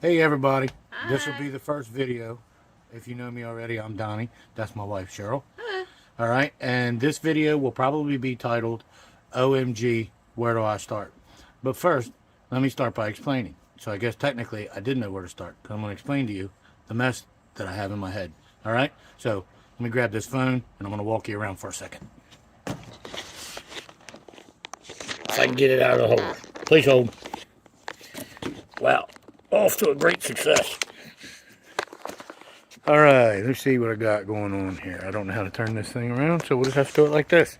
Hey everybody, this will Hi. be the first video. If you know me already, I'm Donnie. That's my wife Cheryl. Hello. Alright, and this video will probably be titled OMG, where do I start? But first, let me start by explaining. So I guess technically I did know where to start, because I'm going to explain to you the mess that I have in my head. Alright, so let me grab this phone and I'm going to walk you around for a second. If I can get it out of the hole. Please hold. Wow, off to a great success. All right, let's see what I got going on here. I don't know how to turn this thing around, so we'll just have to do it like this.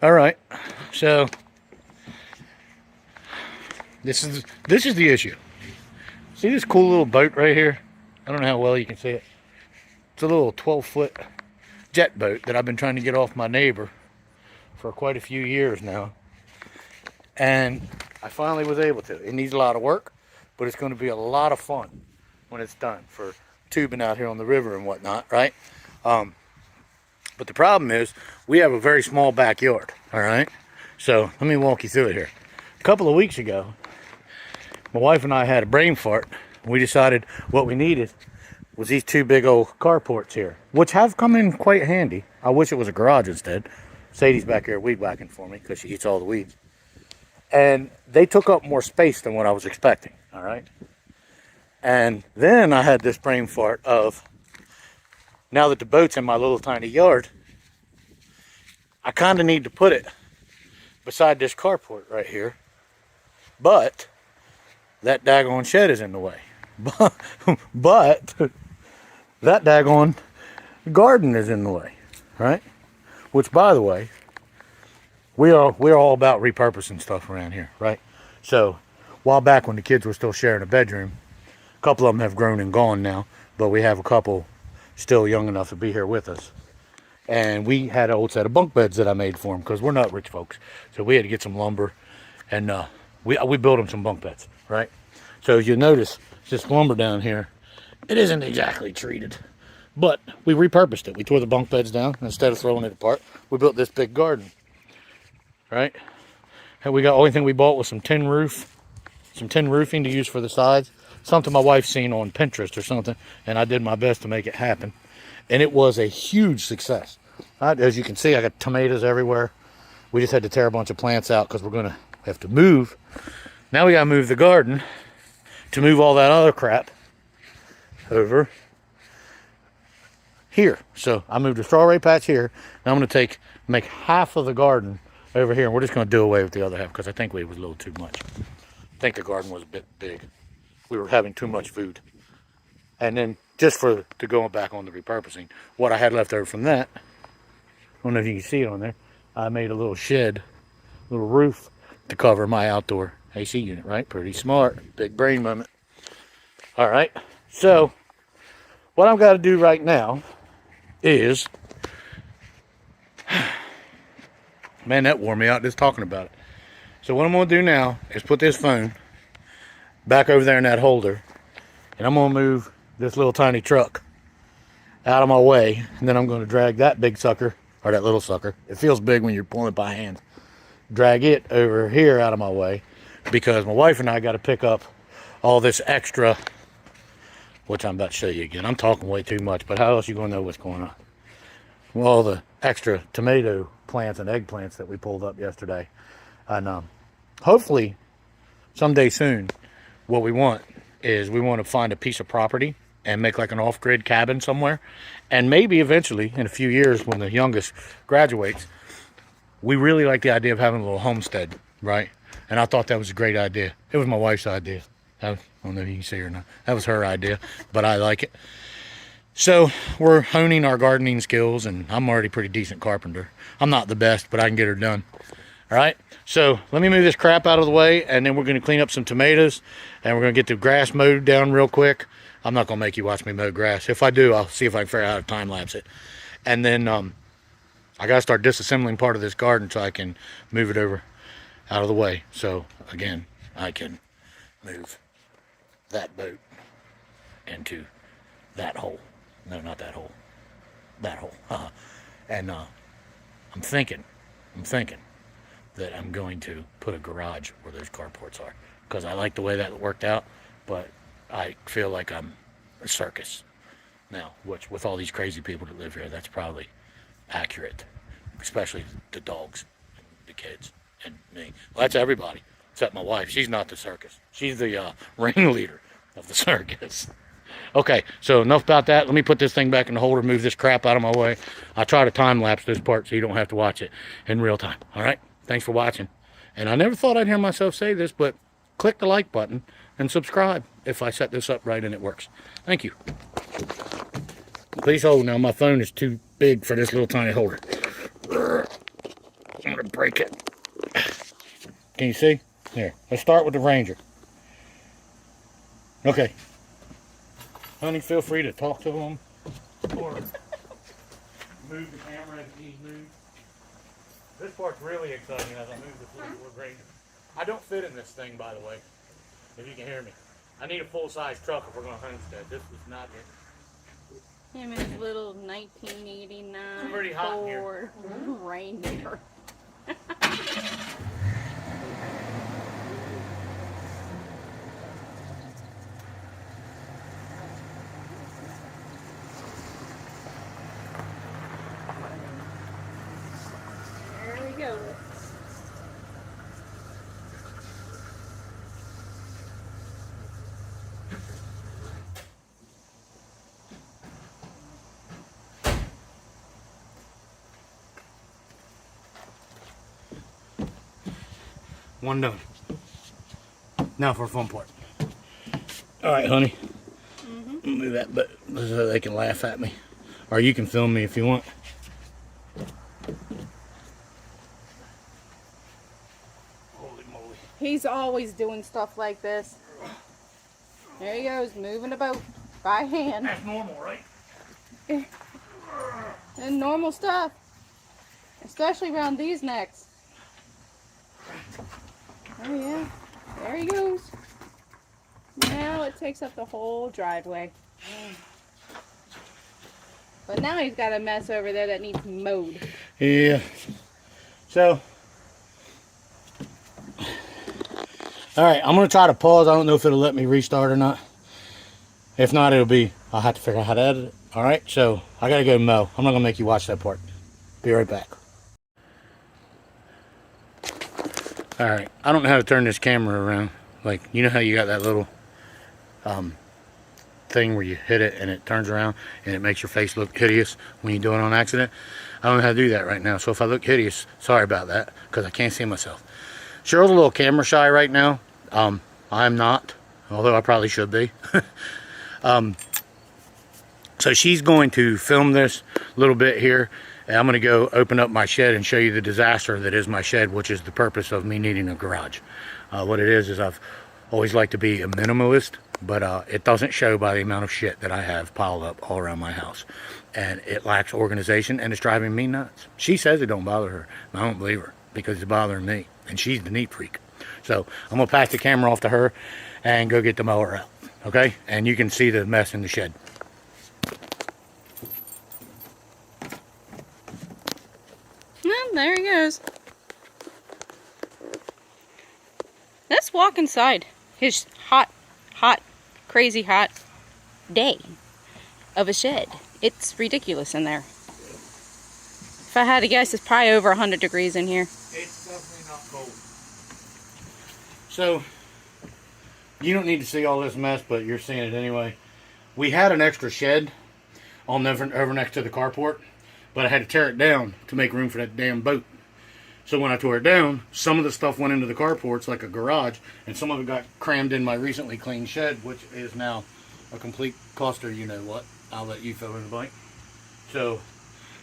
All right, so this is the issue. See this cool little boat right here? I don't know how well you can see it. It's a little 12-foot jet boat that I've been trying to get off my neighbor for quite a few years now. And I finally was able to. It needs a lot of work, but it's going to be a lot of fun when it's done for tubing out here on the river and whatnot, right? But the problem is we have a very small backyard, all right? So let me walk you through it here. A couple of weeks ago, my wife and I had a brain fart. We decided what we needed was these two big old carports here, which have come in quite handy. I wish it was a garage instead. Sadie's back here weed whacking for me because she eats all the weeds. And they took up more space than what I was expecting, all right? And then I had this brain fart of, now that the boat's in my little tiny yard, I kind of need to put it beside this carport right here. But that daggone shed is in the way. But that daggone garden is in the way, right? Which, by the way, we're all about repurposing stuff around here, right? So, a while back when the kids were still sharing a bedroom, a couple of them have grown and gone now, but we have a couple still young enough to be here with us. And we had an old set of bunk beds that I made for them because we're not rich folks. So we had to get some lumber, and we built them some bunk beds, right? So as you notice, this lumber down here, it isn't exactly treated, but we repurposed it. We tore the bunk beds down. Instead of throwing it apart, we built this big garden, right? And we got, only thing we bought was some tin roofing to use for the sides. Something my wife seen on Pinterest or something, and I did my best to make it happen. And it was a huge success. As you can see, I got tomatoes everywhere. We just had to tear a bunch of plants out because we're going to have to move. Now we got to move the garden to move all that other crap over here. So I moved the strawberry patch here. Now I'm going to make half of the garden over here. And we're just going to do away with the other half because I think it was a little too much. I think the garden was a bit big. We were having too much food. And then just to go back on the repurposing, what I had left over from that, I don't know if you can see it on there, I made a little shed, little roof to cover my outdoor AC unit, right? Pretty smart. Big brain moment. All right. So what I've got to do right now is, man, that wore me out just talking about it. So what I'm going to do now is put this phone back over there in that holder, and I'm going to move this little tiny truck out of my way, and then I'm going to drag that big sucker, or that little sucker, it feels big when you're pulling it by hand, drag it over here out of my way, because my wife and I got to pick up all this extra, which I'm about to show you again. I'm talking way too much, but how else are you going to know what's going on? Well, all the extra tomato plants and eggplants that we pulled up yesterday. And hopefully someday soon, what we want is we want to find a piece of property and make like an off-grid cabin somewhere. And maybe eventually, in a few years, when the youngest graduates, we really like the idea of having a little homestead, right? And I thought that was a great idea. It was my wife's idea. I don't know if you can see her or not. That was her idea, but I like it. So we're honing our gardening skills, and I'm already a pretty decent carpenter. I'm not the best, but I can get her done. All right, so let me move this crap out of the way, and then we're going to clean up some tomatoes, and we're going to get the grass mowed down real quick. I'm not going to make you watch me mow grass. If I do, I'll see if I can figure out how to time-lapse it. And then I got to start disassembling part of this garden so I can move it over out of the way. So, again, I can move that boat into that hole. No, not that hole. That hole. And I'm thinking that I'm going to put a garage where those carports are, because I like the way that worked out, but I feel like I'm a circus now, which with all these crazy people that live here, that's probably accurate, especially the dogs, and the kids, and me. Well, that's everybody except my wife. She's not the circus. She's the ringleader of the circus. Okay, so enough about that. Let me put this thing back in the holder, move this crap out of my way. I'll try to time lapse this part so you don't have to watch it in real time. All right, thanks for watching. And I never thought I'd hear myself say this, but click the like button and subscribe if I set this up right and it works. Thank you. Please hold now. My phone is too big for this little tiny holder. I'm gonna break it. Can you see? Here, let's start with the Ranger. Okay. Honey, feel free to talk to him or move the camera as he's moved. This part's really exciting as I move the Fleetwood Ranger. I don't fit in this thing, by the way, if you can hear me. I need a full-size truck if we're going to homestead. This is not it. Him and his little 1989 Pretty hot in here. Ford Ranger. There we go. One done. Now for a fun part. All right, honey. Move that but so they can laugh at me. Or you can film me if you want. Holy moly. He's always doing stuff like this. There he goes, moving the boat by hand. That's normal, right? And normal stuff. Especially around these necks. Oh yeah, there he goes. Now it takes up the whole driveway. But now he's got a mess over there that needs mowed. Yeah. So, all right, I'm going to try to pause. I don't know if it'll let me restart or not. If not, I'll have to figure out how to edit it. All right, so I got to go mow. I'm not going to make you watch that part. Be right back. All right, I don't know how to turn this camera around. Like, you know how you got that little thing where you hit it and it turns around and it makes your face look hideous when you do it on accident? I don't know how to do that right now. So if I look hideous, sorry about that, because I can't see myself. Cheryl's a little camera shy right now. I'm not, although I probably should be. So she's going to film this little bit here. And I'm going to go open up my shed and show you the disaster that is my shed, which is the purpose of me needing a garage. What it is I've always liked to be a minimalist, but it doesn't show by the amount of shit that I have piled up all around my house. And it lacks organization, and it's driving me nuts. She says it don't bother her, and I don't believe her, because it's bothering me, and she's the neat freak. So I'm going to pass the camera off to her and go get the mower out, okay? And you can see the mess in the shed. There he goes. Let's walk inside his hot, crazy hot day of a shed. It's ridiculous in there. If I had to guess, it's probably over 100 degrees in here. It's definitely not cold. So, you don't need to see all this mess, but you're seeing it anyway. We had an extra shed over next to the carport, but I had to tear it down to make room for that damn boat. So when I tore it down, some of the stuff went into the carports like a garage, and some of it got crammed in my recently cleaned shed, which is now a complete cluster, you know what. I'll let you fill in the blank. So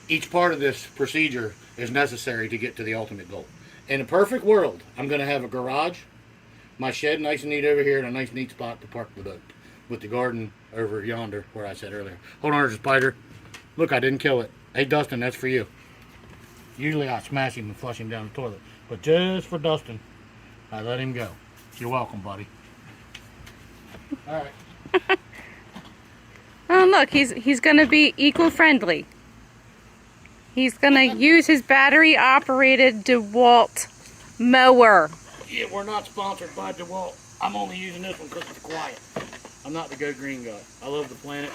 each part of this procedure is necessary to get to the ultimate goal. In a perfect world, I'm going to have a garage, my shed nice and neat over here, and a nice neat spot to park the boat, with the garden over yonder where I said earlier. Hold on, there's a spider. Look, I didn't kill it. Hey, Dustin, that's for you. Usually I smash him and flush him down the toilet, but just for Dustin, I let him go. You're welcome, buddy. All right. Oh, look, he's going to be eco-friendly. He's going to use his battery-operated DeWalt mower. Yeah, we're not sponsored by DeWalt. I'm only using this one because it's quiet. I'm not the go green guy. I love the planet,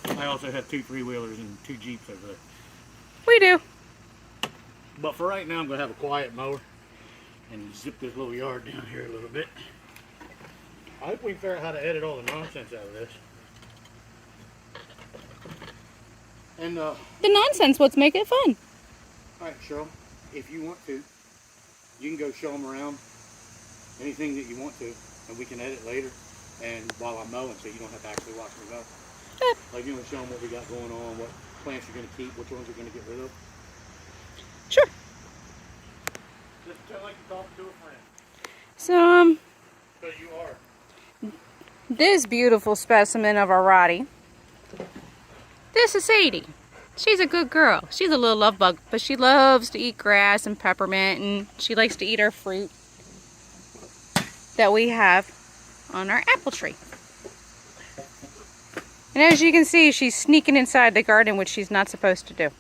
but I also have 2 3-wheelers and 2 Jeeps over there. We do. But for right now, I'm going to have a quiet mower and zip this little yard down here a little bit. I hope we can figure out how to edit all the nonsense out of this. And The nonsense, what's make it fun. alright, Cheryl, if you want to, you can go show them around anything that you want to, and we can edit later. And while I'm mowing, so you don't have to actually watch me mow. Like, you want to show them what we got going on, what plants you're going to keep, which ones you're going to get rid of. Sure. Just like you're talking to a friend. So, Because you are. this beautiful specimen of a Roddy. This is Sadie. She's a good girl. She's a little love bug, but she loves to eat grass and peppermint, and she likes to eat our fruit that we have on our apple tree. And as you can see, she's sneaking inside the garden, which she's not supposed to do.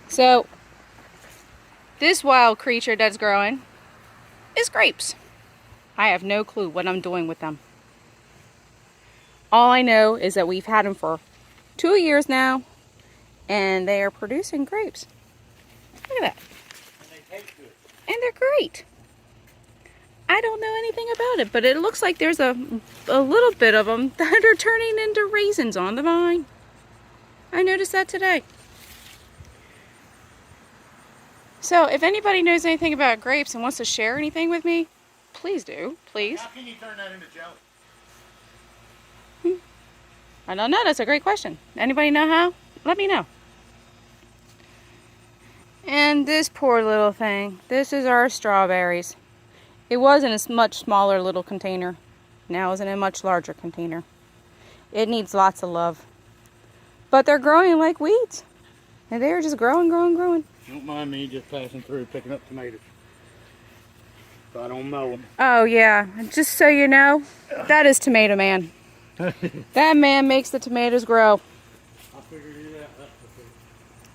So, this wild creature that's growing is grapes. I have no clue what I'm doing with them. All I know is that we've had them for 2 years now, and they are producing grapes. Look at that. And they taste good. And they're great. I don't know anything about it, but it looks like there's a little bit of them that are turning into raisins on the vine. I noticed that today. So if anybody knows anything about grapes and wants to share anything with me, please do, please. How can you turn that into jelly? I don't know, that's a great question. Anybody know how? Let me know. And this poor little thing, this is our strawberries. It was in a much smaller little container. Now it's in a much larger container. It needs lots of love. But they're growing like weeds. And they're just growing, growing, growing. Don't mind me just passing through picking up tomatoes. So I don't mow them. Oh yeah, just so you know, that is Tomato Man. That man makes the tomatoes grow. I figured it out. That's for sure.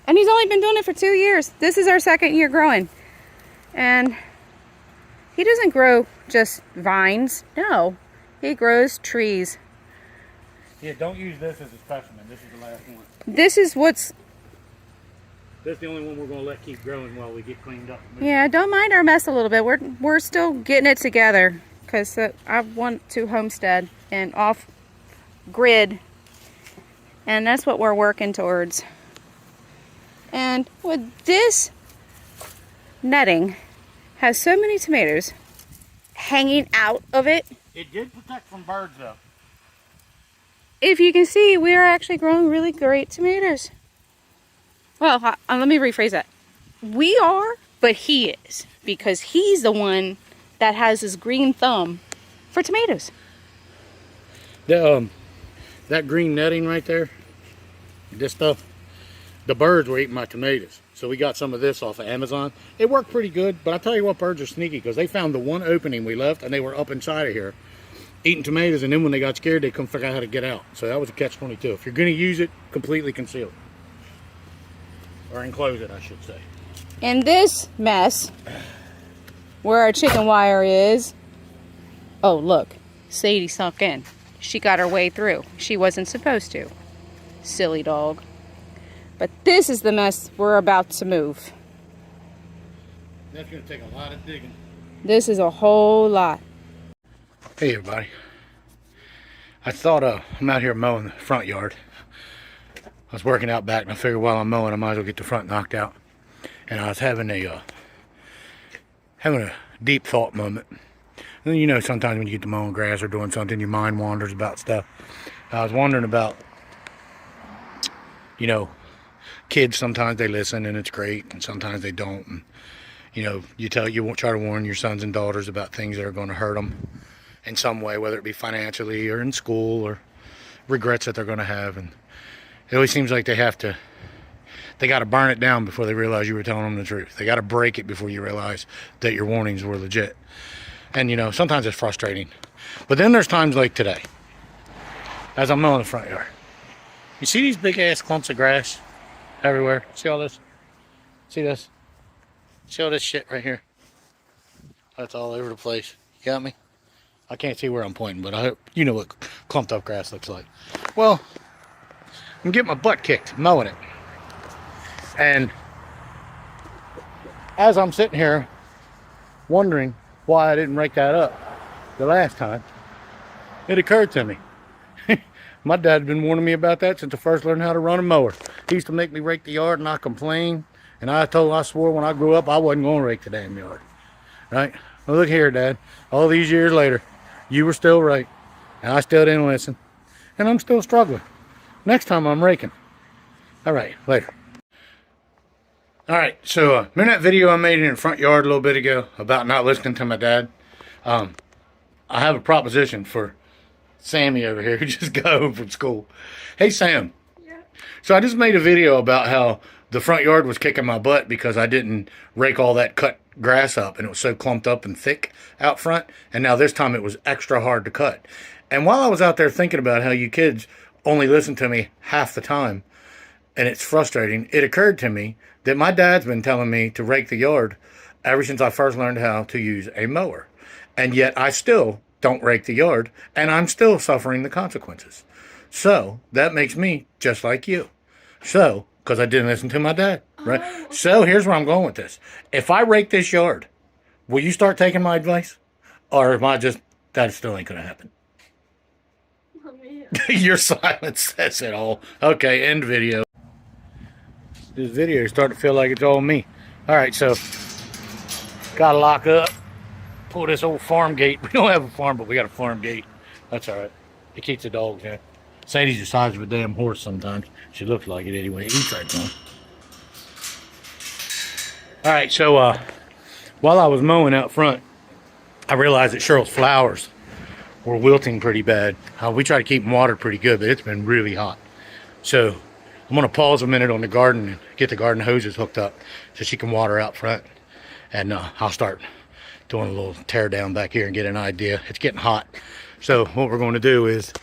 And he's only been doing it for 2 years. This is our 2nd year growing. And he doesn't grow just vines. No, he grows trees. Yeah, don't use this as a specimen. This is the last one. This is what's... This is the only one we're going to let keep growing while we get cleaned up. Yeah, don't mind our mess a little bit. We're still getting it together. Because I want to homestead and off-grid. And that's what we're working towards. And with this netting... has so many tomatoes hanging out of it. It did protect from birds though. If you can see, we are actually growing really great tomatoes. Well, let me rephrase that. We are, but he is. Because he's the one that has his green thumb for tomatoes. That green netting right there, this stuff, the birds were eating my tomatoes. So we got some of this off of Amazon. It worked pretty good, but I tell you what, birds are sneaky because they found the one opening we left and they were up inside of here eating tomatoes, and then when they got scared, they couldn't figure out how to get out. So that was a catch-22. If you're going to use it, completely conceal it. Or enclose it, I should say. In this mess, where our chicken wire is, oh look, Sadie sunk in. She got her way through. She wasn't supposed to. Silly dog. But this is the mess we're about to move. That's going to take a lot of digging. This is a whole lot. Hey everybody. I thought I'm out here mowing the front yard. I was working out back and I figured while I'm mowing I might as well get the front knocked out. And I was having a deep thought moment. And you know, sometimes when you get to mowing grass or doing something, your mind wanders about stuff. I was wondering about, you know, kids, sometimes they listen and it's great, and sometimes they don't. And you know, you try to warn your sons and daughters about things that are going to hurt them in some way, whether it be financially or in school, or regrets that they're going to have. And it always seems like they got to burn it down before they realize you were telling them the truth. They got to break it before you realize that your warnings were legit. And you know, sometimes it's frustrating. But then there's times like today, as I'm mowing the front yard. You see these big ass clumps of grass everywhere? See all this? See this? See all this shit right here? That's all over the place. You got me? I can't see where I'm pointing, but I hope you know what clumped up grass looks like. Well, I'm getting my butt kicked mowing it. And as I'm sitting here wondering why I didn't rake that up the last time, it occurred to me. My dad had been warning me about that since I first learned how to run a mower. He used to make me rake the yard and I complained. And I swore when I grew up I wasn't going to rake the damn yard. Right? Well, look here, Dad. All these years later, you were still right. And I still didn't listen. And I'm still struggling. Next time I'm raking. All right, later. All right, so remember that video I made in the front yard a little bit ago about not listening to my dad? I have a proposition for Sammy over here who just got home from school. Hey, Sam. Yeah. So I just made a video about how the front yard was kicking my butt because I didn't rake all that cut grass up and it was so clumped up and thick out front. And now this time it was extra hard to cut. And while I was out there thinking about how you kids only listen to me half the time and it's frustrating, it occurred to me that my dad's been telling me to rake the yard ever since I first learned how to use a mower. And yet I still don't rake the yard and I'm still suffering the consequences. So that makes me just like you. So, because I didn't listen to my dad, right? Oh. So here's where I'm going with this. If I rake this yard, will you start taking my advice? Or am I just, that still ain't going to happen? Let me. Your silence says it all. Okay, end video. This video is starting to feel like it's all me. All right, so got to lock up. Pull this old farm gate. We don't have a farm, but we got a farm gate. That's all right. It keeps the dogs in. Sadie's the size of a damn horse sometimes. She looks like it anyway. Eats right now. All right, so while I was mowing out front, I realized that Cheryl's flowers were wilting pretty bad. We try to keep them watered pretty good, but it's been really hot. So I'm going to pause a minute on the garden and get the garden hoses hooked up so she can water out front. And I'll start doing a little tear down back here and get an idea. It's getting hot. So what we're going to do is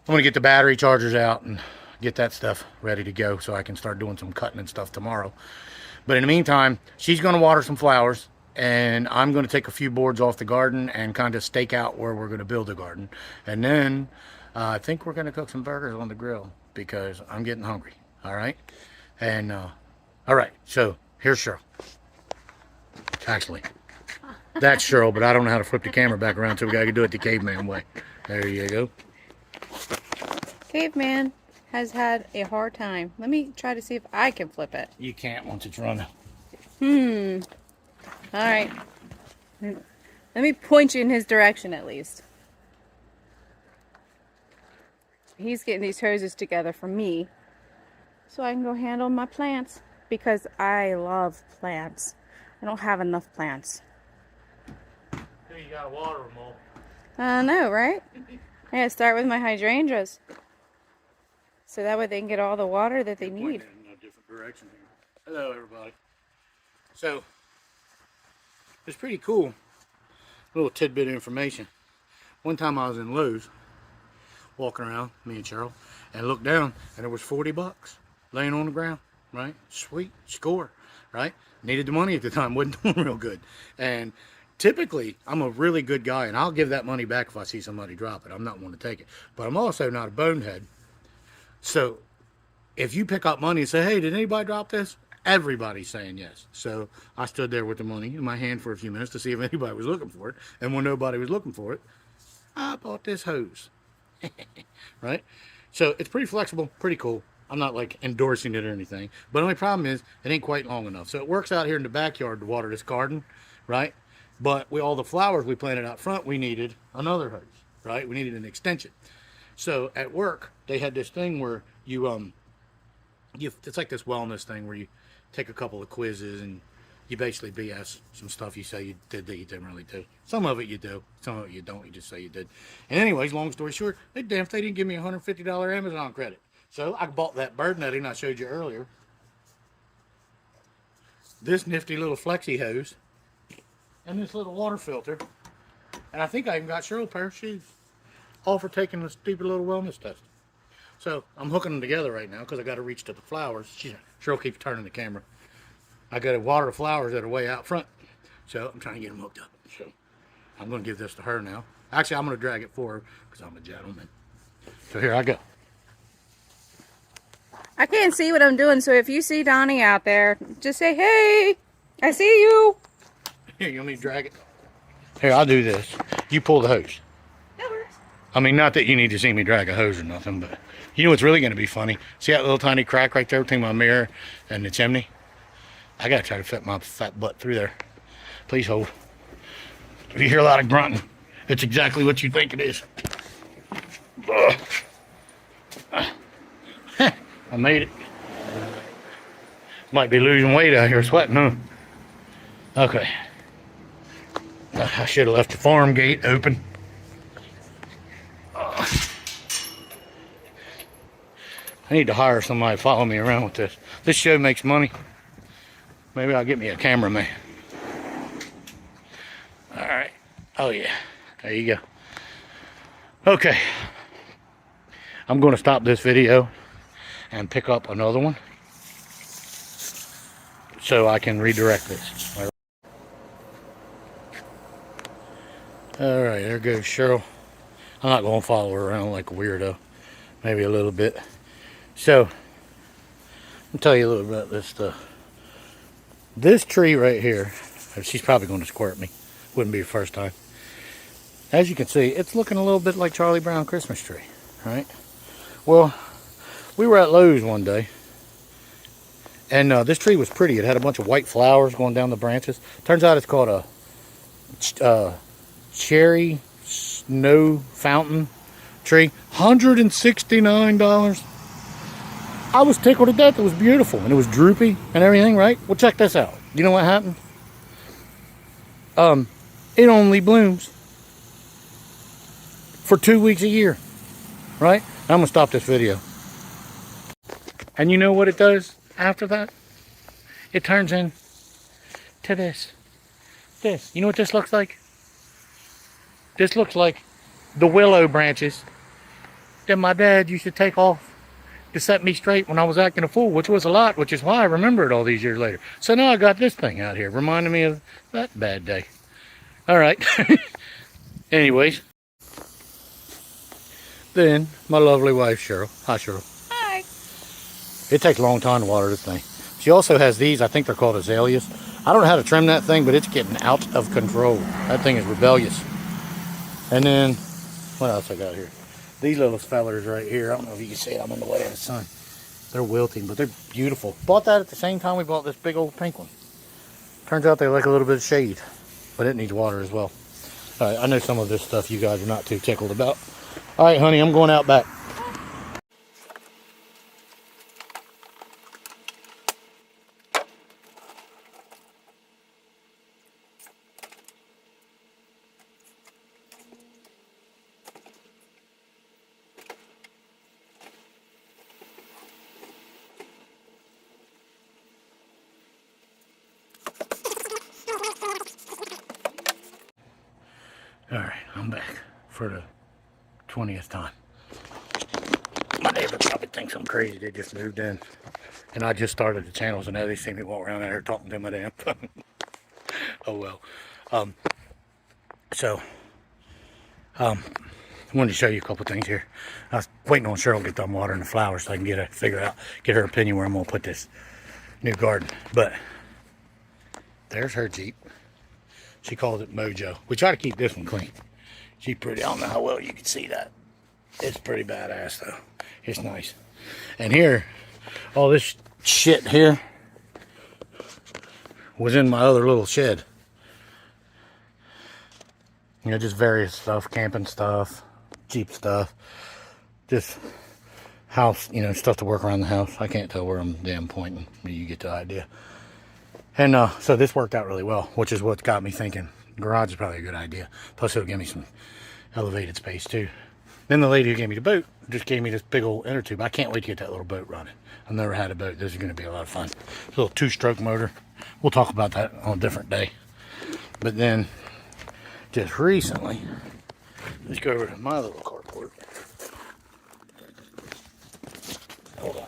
I'm going to get the battery chargers out and get that stuff ready to go so I can start doing some cutting and stuff tomorrow. But in the meantime, she's going to water some flowers and I'm going to take a few boards off the garden and kind of stake out where we're going to build the garden. And then I think we're going to cook some burgers on the grill because I'm getting hungry. All right. And all right. So here's Cheryl. Actually, that's Cheryl, but I don't know how to flip the camera back around, so we got to do it the caveman way. There you go. Caveman has had a hard time. Let me try to see if I can flip it. You can't once it's running. All right. Let me point you in his direction at least. He's getting these hoses together for me so I can go handle my plants because I love plants. I don't have enough plants. You gotta water them all. I know, right? I gotta start with my hydrangeas. So that way they can get all the water that they need. In a different direction here. Hello, everybody. So, it's pretty cool. Little tidbit of information. One time I was in Lowe's, walking around, me and Cheryl, and looked down, and there was $40 laying on the ground, right? Sweet, score, right? Needed the money at the time, wasn't doing real good. And typically, I'm a really good guy, and I'll give that money back if I see somebody drop it. I'm not one to take it. But I'm also not a bonehead. So, if you pick up money and say, hey, did anybody drop this? Everybody's saying yes. So, I stood there with the money in my hand for a few minutes to see if anybody was looking for it. And when nobody was looking for it, I bought this hose. Right? So, it's pretty flexible, pretty cool. I'm not like endorsing it or anything. But the only problem is, it ain't quite long enough. So, it works out here in the backyard to water this garden, right? But all the flowers we planted out front, we needed another hose, right? We needed an extension. So at work, they had this thing where it's like this wellness thing where you take a couple of quizzes and you basically BS some stuff you say you did that you didn't really do. Some of it you do, some of it you don't. You just say you did. And anyways, long story short, they didn't give me a $150 Amazon credit. So I bought that bird netting I showed you earlier. This nifty little flexi hose. And this little water filter. And I think I even got Cheryl a pair of shoes. All for taking the stupid little wellness test. So I'm hooking them together right now because I got to reach to the flowers. Cheryl keeps turning the camera. I got to water the flowers that are way out front. So I'm trying to get them hooked up. So I'm going to give this to her now. Actually, I'm going to drag it for her because I'm a gentleman. So here I go. I can't see what I'm doing, so if you see Donnie out there, just say, hey, I see you. Here, you want me to drag it? Here, I'll do this. You pull the hose. That works. I mean, not that you need to see me drag a hose or nothing, but you know what's really going to be funny? See that little tiny crack right there between my mirror and the chimney? I got to try to fit my fat butt through there. Please hold. If you hear a lot of grunting, it's exactly what you think it is. I made it. Might be losing weight out here sweating, huh? Okay. I should have left the farm gate open. I need to hire somebody to follow me around with this. This show makes money. Maybe I'll get me a cameraman. Alright. Oh yeah. There you go. Okay. I'm going to stop this video and pick up another one so I can redirect this. Alright, there goes Cheryl. I'm not going to follow her around like a weirdo. Maybe a little bit. So, I'll tell you a little bit about this stuff. This tree right here, she's probably going to squirt me. Wouldn't be the first time. As you can see, it's looking a little bit like Charlie Brown Christmas tree, right? Well, we were at Lowe's one day, and this tree was pretty. It had a bunch of white flowers going down the branches. Turns out it's called a cherry snow fountain tree. $169. I was tickled to death. It was beautiful, and it was droopy and everything, right? Well, check this out. You know what happened? It only blooms for 2 weeks a year, right? I'm gonna stop this video. And you know what it does after that? It turns in to this. This. You know what this looks like? This looks like the willow branches that my dad used to take off to set me straight when I was acting a fool, which was a lot, which is why I remember it all these years later. So now I got this thing out here, reminding me of that bad day. All right. Anyways. Then, my lovely wife, Cheryl. Hi, Cheryl. Hi. It takes a long time to water this thing. She also has these, I think they're called azaleas. I don't know how to trim that thing, but it's getting out of control. That thing is rebellious. And then, what else I got here? These little fellers right here. I don't know if you can see it. I'm in the way of the sun. They're wilting, but they're beautiful. Bought that at the same time we bought this big old pink one. Turns out they like a little bit of shade, but it needs water as well. All right, I know some of this stuff you guys are not too tickled about. All right, honey, I'm going out back. All right, I'm back for the 20th time. My neighbor probably thinks I'm crazy. They just moved in, and I just started the channel, so now they see me walk around out here talking to my damn phone. Oh well. I wanted to show you a couple things here. I was waiting on Cheryl to get done watering the flowers so I can get her opinion where I'm gonna put this new garden. But there's her Jeep. She calls it Mojo. We try to keep this one clean. She's pretty. I don't know how well you can see that. It's pretty badass though. It's nice. And here, all this shit here was in my other little shed. You know, just various stuff, camping stuff, Jeep stuff, just house, you know, stuff to work around the house. I can't tell where I'm damn pointing, but you get the idea. And so this worked out really well, which is what got me thinking garage is probably a good idea. Plus it'll give me some elevated space too. Then the lady who gave me the boat just gave me this big old inner tube. I can't wait to get that little boat running. I've never had a boat. This is going to be a lot of fun. A little 2-stroke motor. We'll talk about that on a different day. But then just recently, let's go over to my little carport. Hold on.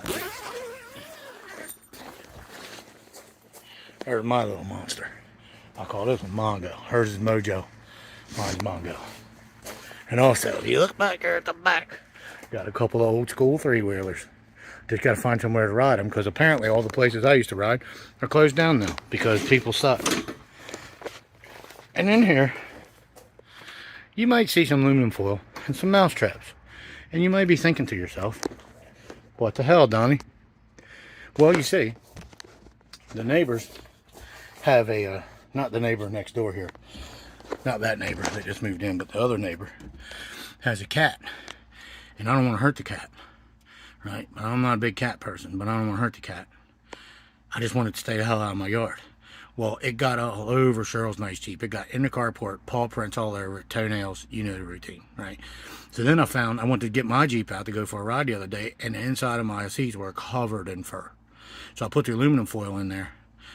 There's my little monster. I call this one Mongo. Hers is Mojo. Mine's Mongo. And also, if you look back there at the back, got a couple of old school three-wheelers. Just got to find somewhere to ride them, because apparently all the places I used to ride are closed down now because people suck. And in here, you might see some aluminum foil and some mouse traps. And you might be thinking to yourself, what the hell, Donnie? Well, you see, the neighbors have a, not the neighbor next door here, not that neighbor that just moved in, but the other neighbor has a cat. And I don't want to hurt the cat, right? I'm not a big cat person, but I don't want to hurt the cat. I just want it to stay the hell out of my yard. Well, it got all over Cheryl's nice Jeep. It got in the carport, paw prints all over it, toenails, you know the routine, right? So then I went to get my Jeep out to go for a ride the other day, and the inside of my seats were covered in fur. So I put the aluminum foil in there,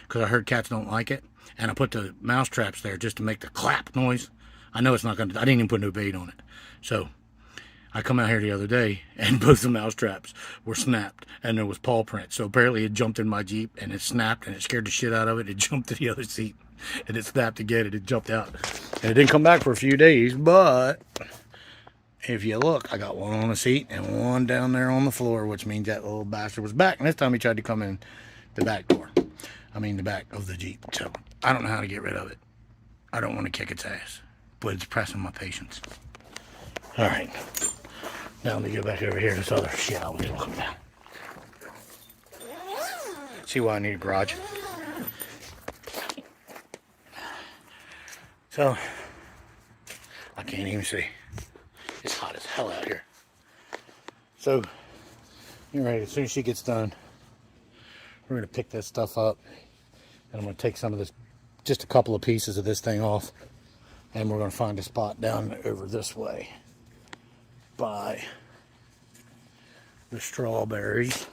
because I heard cats don't like it, and I put the mouse traps there just to make the clap noise. I know it's not going to, I didn't even put no bait on it. So I come out here the other day, and both the mouse traps were snapped, and there was paw prints. So apparently it jumped in my Jeep, and it snapped, and it scared the shit out of it. It jumped to the other seat, and it snapped again, and it jumped out. And it didn't come back for a few days, but if you look, I got one on the seat and one down there on the floor, which means that little bastard was back. And this time he tried to come in the back door. I mean the back of the Jeep. So I don't know how to get rid of it. I don't want to kick its ass, but it's pressing my patience. All right. Now let me go back over here to this other shit I was looking at. See why I need a garage. So, I can't even see. It's hot as hell out here. So, you're right, as soon as she gets done, we're going to pick this stuff up. And I'm going to take some of this, just a couple of pieces of this thing off. And we're going to find a spot down over this way by the strawberries.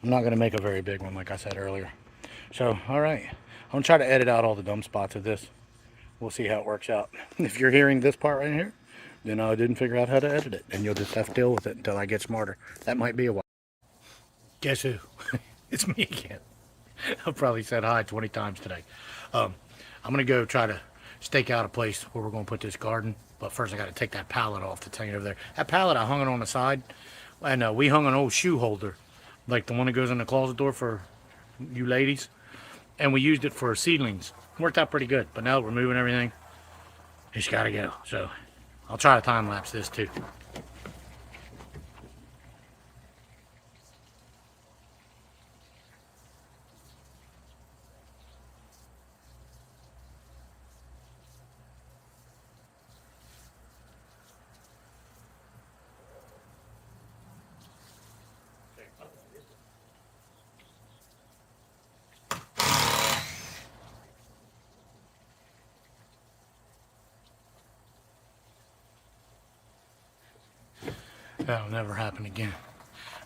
I'm not going to make a very big one, like I said earlier. So, alright. I'm going to try to edit out all the dumb spots of this. We'll see how it works out. If you're hearing this part right here, then I didn't figure out how to edit it. And you'll just have to deal with it until I get smarter. That might be a while. Guess who? It's me again. I've probably said hi 20 times today. I'm going to go try to stake out a place where we're going to put this garden. But first I got to take that pallet off that's hanging over there. That pallet, I hung it on the side. And we hung an old shoe holder. Like the one that goes in the closet door for you ladies. And we used it for seedlings. Worked out pretty good. But now that we're moving everything, it's got to go. So I'll try to time lapse this too. That'll never happen again.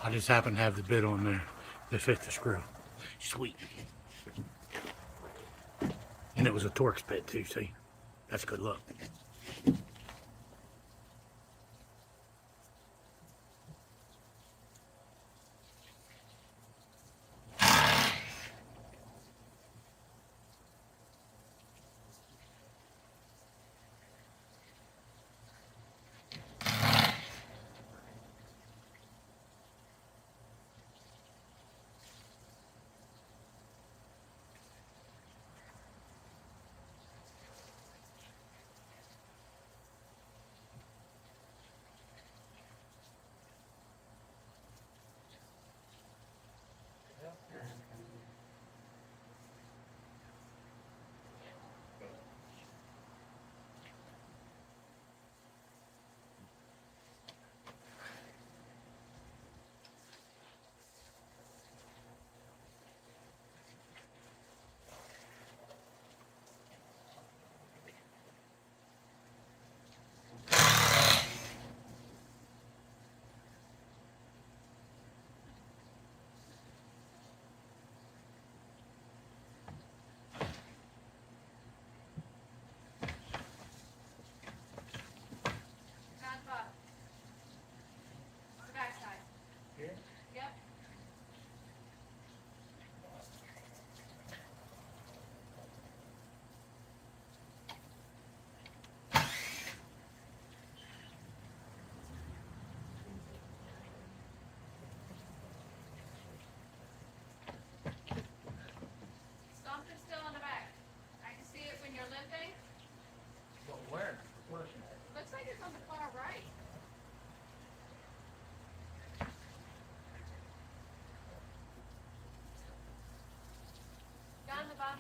I just happen to have the bit on there that fit the screw. Sweet. And it was a Torx bit too, see? That's good luck.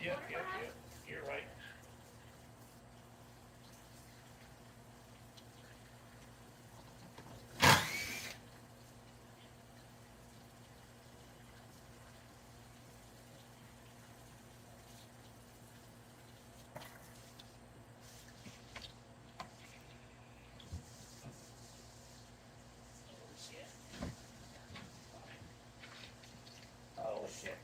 Yep, yep, yep. You're right. Oh shit.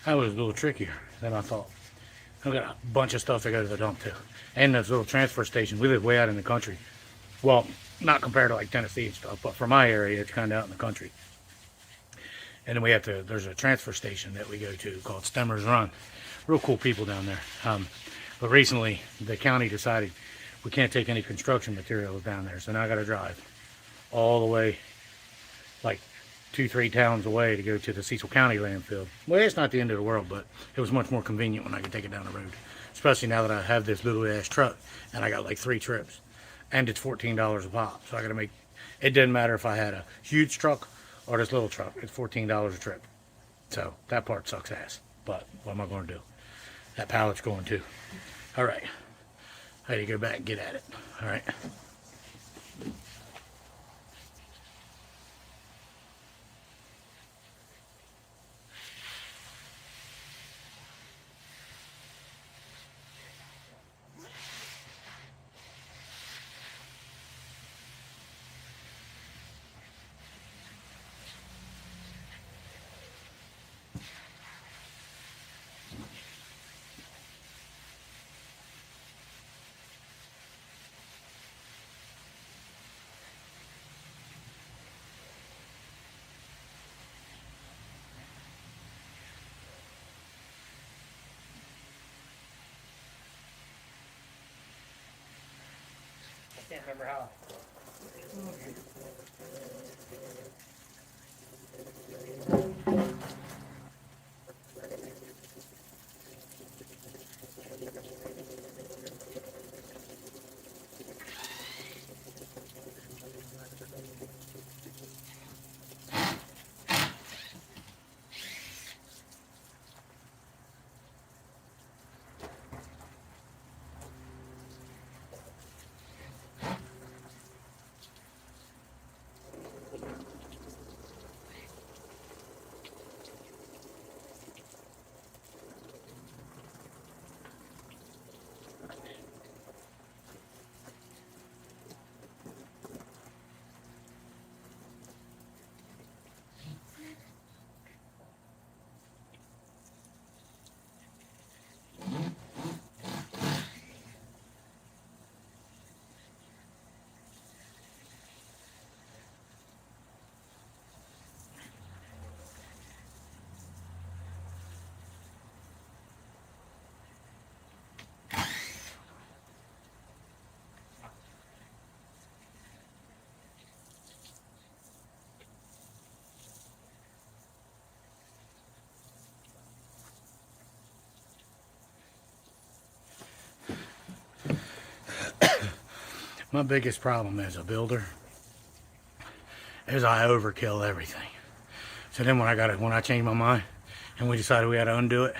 That was a little trickier than I thought. I've got a bunch of stuff to go to the dump too. And this little transfer station. We live way out in the country. Well, not compared to like Tennessee and stuff, but for my area, it's kind of out in the country. And then we have to, there's a transfer station that we go to called Stemmers Run. Real cool people down there. But recently, the county decided we can't take any construction materials down there. So now I got to drive all the way, like 2-3 towns away to go to the Cecil County landfill. Well, it's not the end of the world, but it was much more convenient when I could take it down the road. Especially now that I have this little ass truck and I got like 3 trips. And it's $14 a pop. So I got to make, it didn't matter if I had a huge truck or this little truck. It's $14 a trip. So that part sucks ass. But what am I going to do? That pallet's going too. All right. I got to go back and get at it. All right. I can't remember how. My biggest problem as a builder is I overkill everything. So then when I changed my mind and we decided we had to undo it,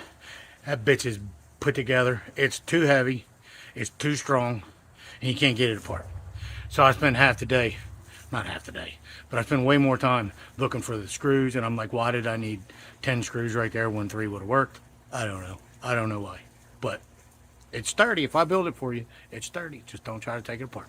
that bitch is put together. It's too heavy, it's too strong, and you can't get it apart. So I spent half the day, not half the day, but I spent way more time looking for the screws, and I'm like, why did I need 10 screws right there when 3 would have worked? I don't know. I don't know why. But it's sturdy. If I build it for you, it's sturdy. Just don't try to take it apart.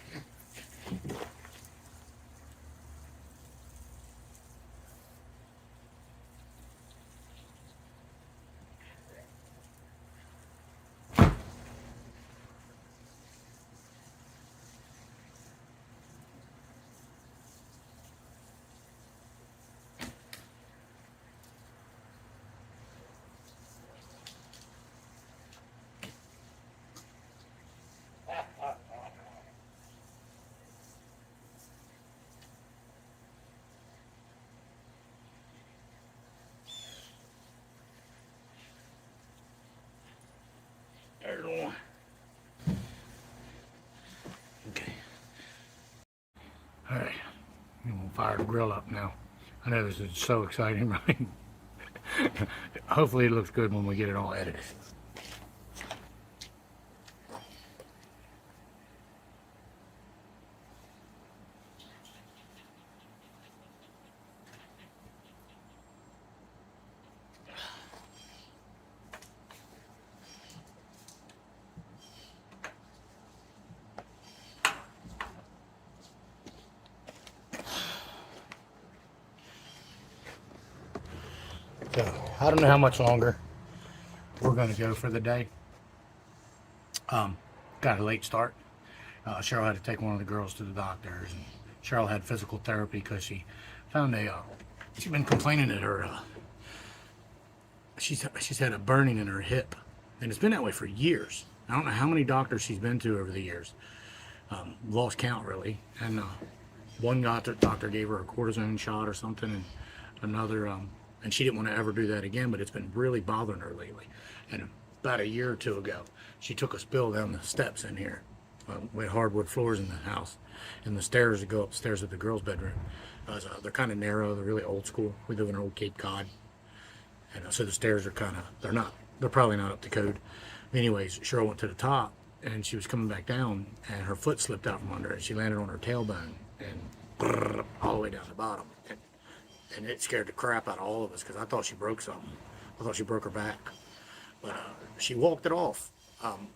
There's one. Okay. All right. I'm gonna fire the grill up now. I know this is so exciting, right? Hopefully it looks good when we get it all edited. So, I don't know how much longer we're going to go for the day. Got a late start. Cheryl had to take one of the girls to the doctors, and Cheryl had physical therapy because she found she's been complaining that she's had a burning in her hip, and it's been that way for years. I don't know how many doctors she's been to over the years. Lost count, really. And one doctor gave her a cortisone shot or something, and another, and she didn't want to ever do that again, but it's been really bothering her lately. And about a year or two ago, she took a spill down the steps in here. We had hardwood floors in the house, and the stairs that go upstairs to the girls' bedroom, they're kind of narrow. They're really old school. We live in an old Cape Cod, and so the stairs are they're probably not up to code. Anyways, Cheryl went to the top, and she was coming back down, and her foot slipped out from under it. She landed on her tailbone and all the way down the bottom, and it scared the crap out of all of us because I thought she broke something. I thought she broke her back, but she walked it off.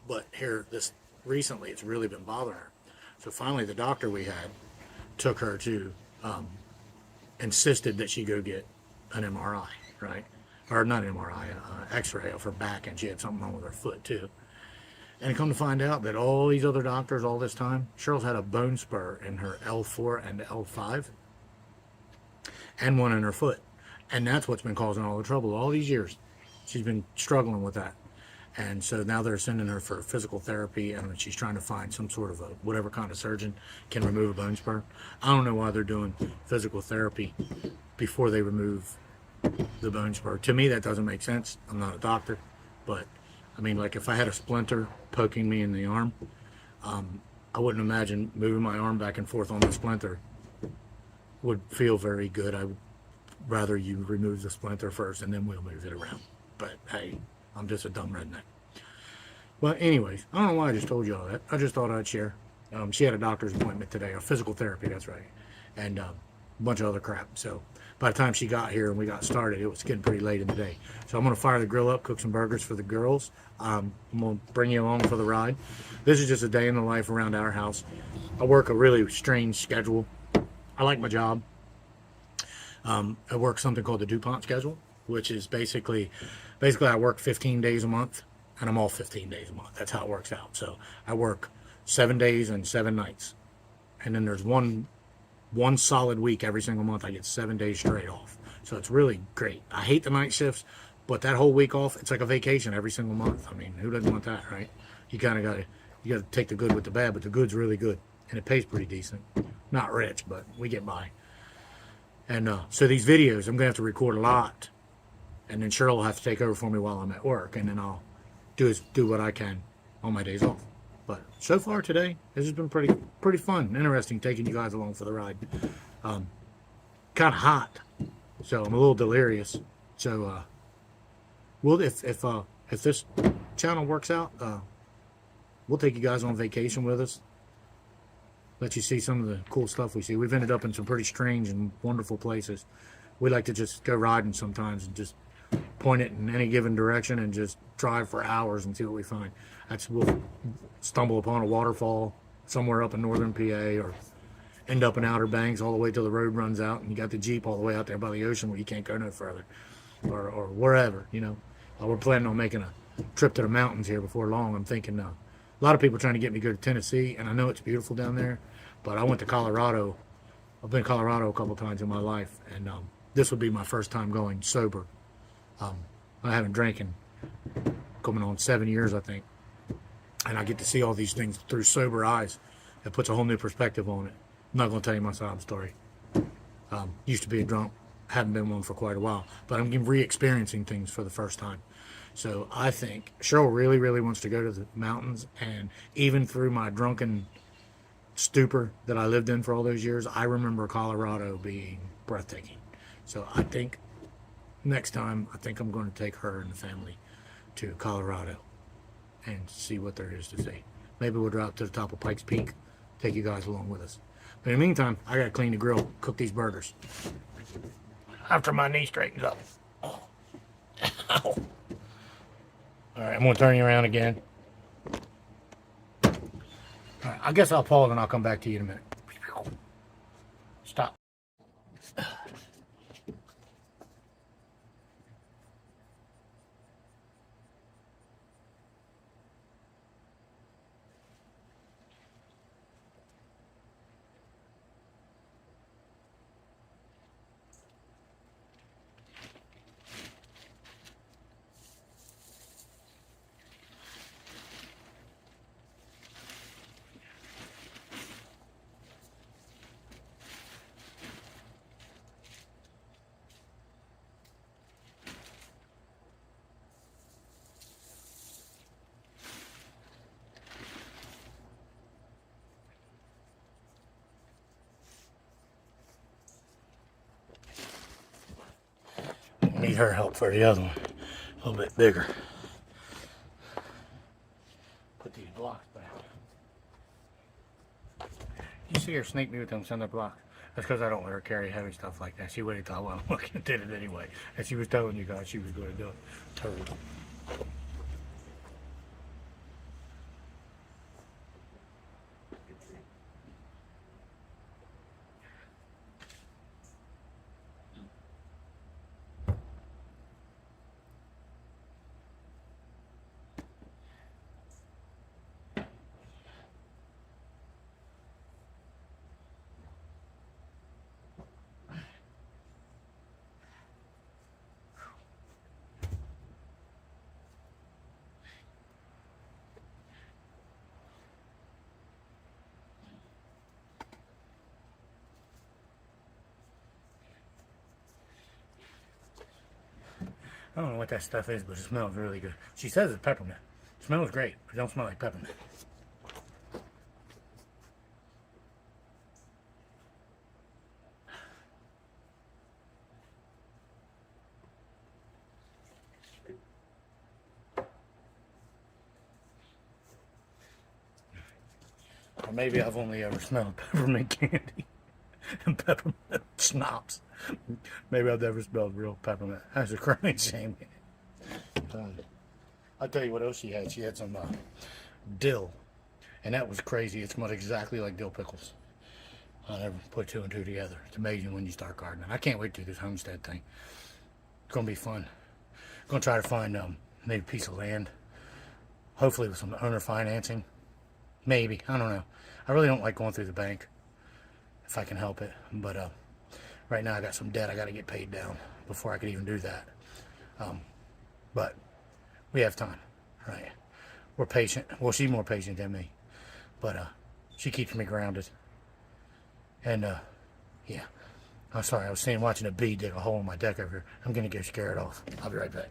But recently, it's really been bothering her. So finally, the doctor we had took her to, insisted that she go get an MRI, right? Or not an MRI, X-ray of her back, and she had something wrong with her foot too. And come to find out that all these other doctors all this time, Cheryl's had a bone spur in her L4 and L5, and one in her foot. And that's what's been causing all the trouble all these years. She's been struggling with that. And so now they're sending her for physical therapy, and she's trying to find some sort of whatever kind of surgeon can remove a bone spur. I don't know why they're doing physical therapy before they remove the bone spur. To me, that doesn't make sense. I'm not a doctor, but I mean, like if I had a splinter poking me in the arm, I wouldn't imagine moving my arm back and forth on the splinter would feel very good. I would rather you remove the splinter first and then we'll move it around. But hey, I'm just a dumb redneck. Well, anyways, I don't know why I just told you all that. I just thought I'd share. She had a doctor's appointment today, or physical therapy, that's right, and a bunch of other crap. So by the time she got here and we got started, it was getting pretty late in the day. So I'm going to fire the grill up, cook some burgers for the girls. I'm going to bring you along for the ride. This is just a day in the life around our house. I work a really strange schedule. I like my job. I work something called the DuPont schedule, which is basically I work 15 days a month, and I'm off 15 days a month. That's how it works out. So I work 7 days and 7 nights. And then there's one solid week every single month. I get 7 days straight off. So it's really great. I hate the night shifts, but that whole week off, it's like a vacation every single month. I mean, who doesn't want that, right? You kind of got to take the good with the bad, but the good's really good. And it pays pretty decent. Not rich, but we get by. And so these videos, I'm going to have to record a lot. And then Cheryl will have to take over for me while I'm at work. And then I'll do what I can on my days off. But so far today, this has been pretty fun, interesting, taking you guys along for the ride. Kind of hot, so I'm a little delirious. So, if this channel works out, we'll take you guys on vacation with us. Let you see some of the cool stuff we see. We've ended up in some pretty strange and wonderful places. We like to just go riding sometimes and just point it in any given direction and just drive for hours and see what we find. We'll stumble upon a waterfall somewhere up in northern PA, or end up in Outer Banks all the way till the road runs out and you got the Jeep all the way out there by the ocean where you can't go no further, or wherever, you know. We're planning on making a trip to the mountains here before long. I'm thinking a lot of people trying to get me to go to Tennessee, and I know it's beautiful down there, but I went to Colorado. I've been to Colorado a couple times in my life, and this would be my first time going sober. I haven't drank in coming on 7 years, I think. And I get to see all these things through sober eyes. It puts a whole new perspective on it. I'm not going to tell you my sob story. Used to be a drunk. Haven't been one for quite a while. But I'm re-experiencing things for the first time. So I think Cheryl really, really wants to go to the mountains. And even through my drunken stupor that I lived in for all those years, I remember Colorado being breathtaking. So I think next time, I think I'm going to take her and the family to Colorado and see what there is to see. Maybe we'll drive to the top of Pikes Peak, take you guys along with us. But in the meantime, I gotta clean the grill, cook these burgers. After my knee straightens up. Oh. Ow. Alright, I'm gonna turn you around again. Alright, I guess I'll pause and I'll come back to you in a minute. Stop. Need her help for the other one. A little bit bigger. Put these blocks back. You see her sneak me with them cinder blocks? That's because I don't let her carry heavy stuff like that. She waited till I went looking and did it anyway. And she was telling you guys she was going to do it. Turd. I don't know what that stuff is, but it smells really good. She says it's peppermint. It smells great, but it don't smell like peppermint. Or maybe I've only ever smelled peppermint candy and peppermint schnapps. Maybe I've never smelled real peppermint. That's a crying shame. I'll tell you what else she had. She had some dill, and that was crazy. It smelled exactly like dill pickles. I never put two and two together. It's amazing when you start gardening. I can't wait to do this homestead thing. It's gonna be fun. I'm gonna try to find maybe a piece of land, hopefully with some owner financing. Maybe, I don't know. I really don't like going through the bank if I can help it, but right now I got some debt I got to get paid down before I could even do that. But we have time, right? We're patient. Well, she's more patient than me, but she keeps me grounded. And yeah, I'm sorry. I was watching a bee dig a hole in my deck over here. I'm gonna go scare it off. I'll be right back.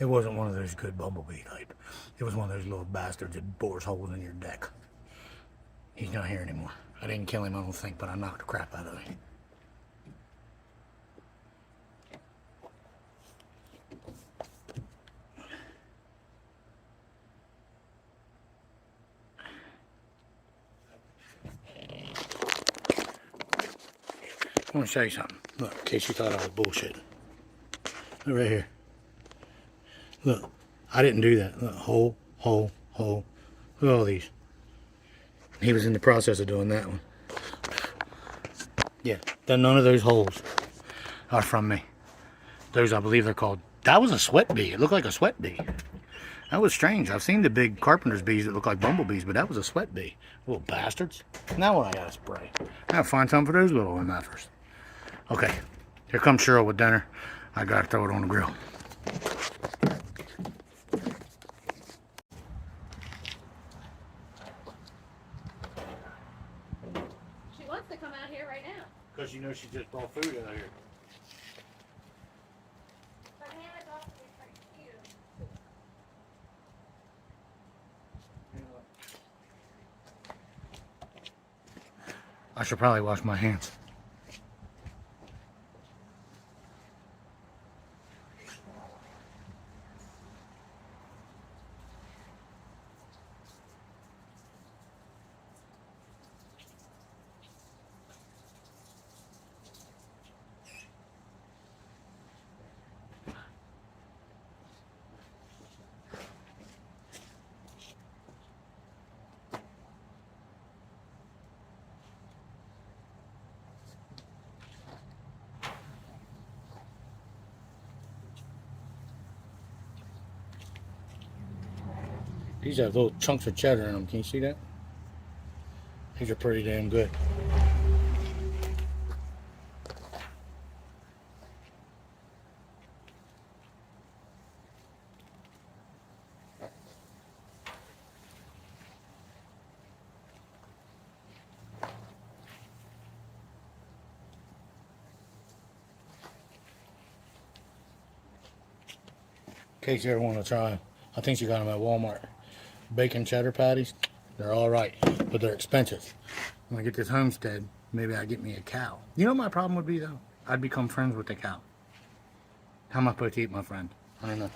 It wasn't one of those good bumblebee type. It was one of those little bastards that bores holes in your deck. He's not here anymore. I didn't kill him, I don't think, but I knocked the crap out of him. I want to show you something. Look, in case you thought I was bullshitting. Look right here. Look, I didn't do that. Look, hole, hole, hole. Look at all these. He was in the process of doing that one. Yeah, none of those holes are from me. Those, I believe they're called... That was a sweat bee. It looked like a sweat bee. That was strange. I've seen the big carpenter's bees that look like bumblebees, but that was a sweat bee. Little bastards. Now what I gotta spray? I gotta find something for those little MFers. Okay, here comes Cheryl with dinner. I gotta throw it on the grill. because you know she just brought food out here. I should probably wash my hands. These have little chunks of cheddar in them. Can you see that? These are pretty damn good. In case you ever want to try them. I think she got them at Walmart. Bacon cheddar patties. They're alright, but they're expensive. When I get this homestead, maybe I get me a cow. You know what my problem would be though? I'd become friends with the cow. How am I supposed to eat my friend? I don't know.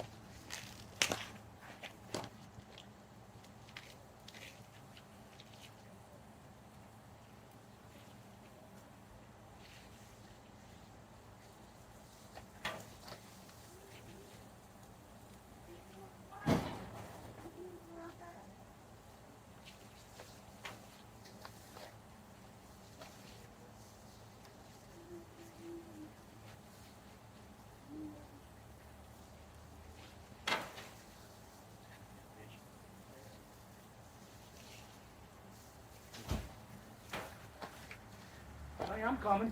Hey, I'm coming.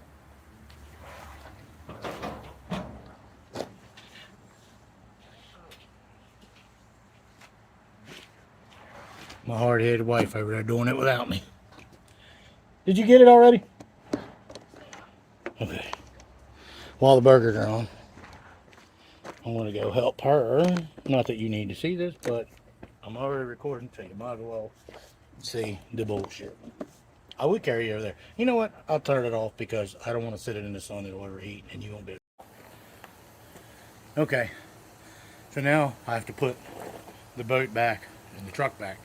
My hard-headed wife over there doing it without me. Did you get it already? Okay. While the burgers are on, I'm going to go help her. Not that you need to see this, but I'm already recording, so you might as well see the bullshit. I would carry you over there. You know what? I'll turn it off because I don't want to sit it in the sun. It'll overheat and you won't be able to. Okay. So now I have to put the boat back and the truck back,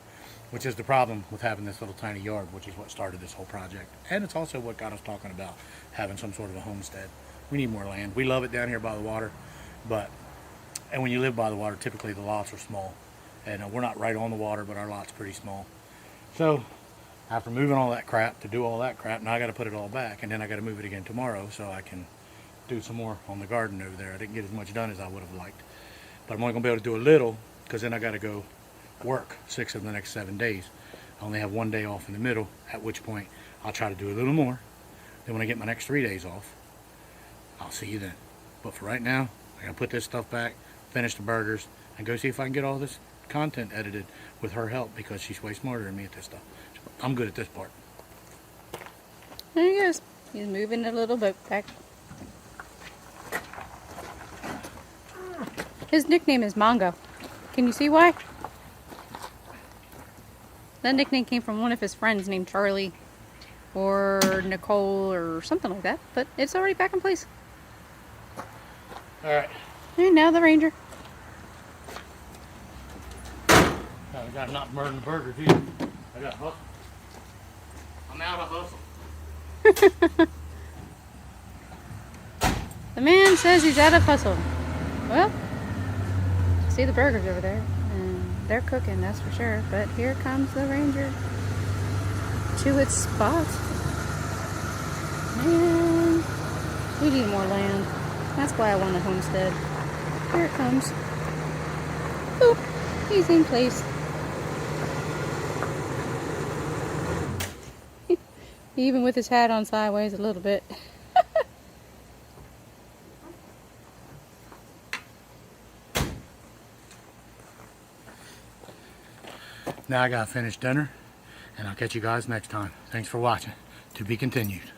which is the problem with having this little tiny yard, which is what started this whole project. And it's also what got us talking about having some sort of a homestead. We need more land. We love it down here by the water, and when you live by the water, typically the lots are small. And we're not right on the water, but our lot's pretty small. So after moving all that crap to do all that crap, now I got to put it all back, and then I got to move it again tomorrow so I can do some more on the garden over there. I didn't get as much done as I would have liked, but I'm only going to be able to do a little because then I got to go work 6 of the next 7 days. I only have 1 day off in the middle, at which point I'll try to do a little more. Then when I get my next 3 days off, I'll see you then. But for right now, I gotta put this stuff back, finish the burgers, and go see if I can get all this content edited with her help because she's way smarter than me at this stuff. I'm good at this part. There he goes. He's moving the little boat back. His nickname is Mongo. Can you see why? That nickname came from one of his friends named Charlie or Nicole or something like that, but it's already back in place. Alright. And now the Ranger. I gotta not burn the burgers either. I gotta hustle. I'm out of hustle. The man says he's out of hustle. Well, see the burgers over there, and they're cooking, that's for sure. But here comes the Ranger to its spot. Man, we need more land. That's why I want a homestead. Here it comes. Boop, he's in place. Even with his hat on sideways a little bit. Now I gotta finish dinner, and I'll catch you guys next time. Thanks for watching. To be continued.